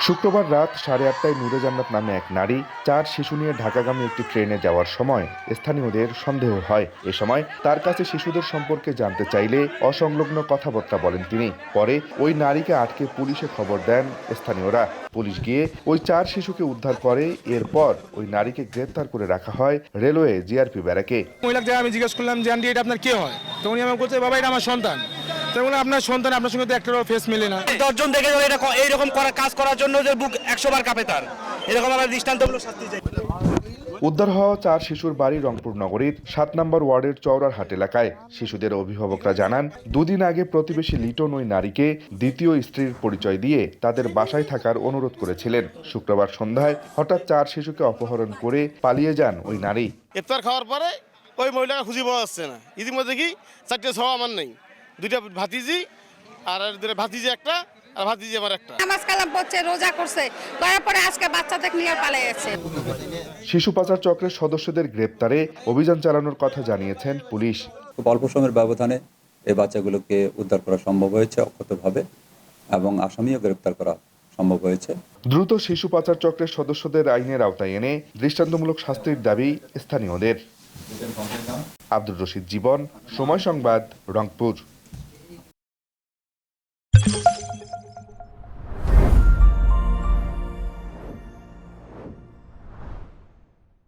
শুক্রবার রাত 8:30টায় নূরে জান্নাত নামে এক নারী 4 শিশু নিয়ে ঢাকাগামী একটি ট্রেনে যাওয়ার সময় স্থানীয়দের সন্দেহ হয়। এ সময় তার কাছে শিশুদের সম্পর্কে জানতে চাইলে অসংলগ্ন কথাবার্তা বলেন তিনি। পরে ওই নারীকে আটকে পুলিশে খবর দেন স্থানীয়রা। পুলিশ গিয়ে ওই 4 শিশুকে উদ্ধার করে। এরপর ওই নারীকে গ্রেপ্তার করে রাখা হয় রেলওয়ে জিআরপি ব্যারাকে। মহিলাকে আমি জিজ্ঞেস করলাম যে আন্টি এটা আপনার কে হয়, তো উনি আমাকে বলছে বাবা এটা আমার সন্তান। তো বলে আপনার সন্তান, আপনার সঙ্গে তো একটা ফেস মেলে না। 10 জন দেখে এটা এইরকম কাজ করার জন্য যে বুক 100 বার কাঁপে তার, এরকম আবার দৃষ্টান্তমূলক শাস্তি চাই। উদ্ধার হওয়া 4 শিশুর বাড়ি রংপুর নগরীর 7 নম্বর ওয়ার্ডের চৌরারহাট এলাকায়। শিশুদের অভিভাবকরা জানান, দুদিন আগে প্রতিবেশী লিটন ওই নারীকে দ্বিতীয় স্ত্রীর পরিচয় দিয়ে তাদের বাসায় থাকার অনুরোধ করেছিলেন। শুক্রবার সন্ধ্যায় হঠাৎ 4 শিশুকে অপহরণ করে পালিয়ে যান ওই নারী। ইফতার খাওয়ার পরে ওই মহিলাকে খুঁজে পাওয়া যাচ্ছে না। ইতিমধ্যে কি 4টে ছ আমার নেই, 2টা ভাতিজি আর 2টা ভাতিজি একটা আর ভাতিজি আমার একটা। নামাজ কালাম পড়ছে, রোজা করছে, করার পরে আজকে বাচ্চাদের নিয়ে পালিয়ে গেছে। শিশু পাচার চক্রের সদস্যদের গ্রেপ্তারে অভিযান চালানোর কথা জানিয়েছেন পুলিশ। খুব অল্প সময়ের ব্যবধানে এই বাচ্চাগুলোকে উদ্ধার করা সম্ভব হয়েছে অক্ষতভাবে, এবং আসামিও গ্রেপ্তার করা সম্ভব হয়েছে। দ্রুত শিশু পাচার চক্রের সদস্যদের আইনের আওতায় এনে দৃষ্টান্তমূলক শাস্তির দাবি স্থানীয়দের। আব্দুর রশিদ জীবন, সময় সংবাদ, রংপুর।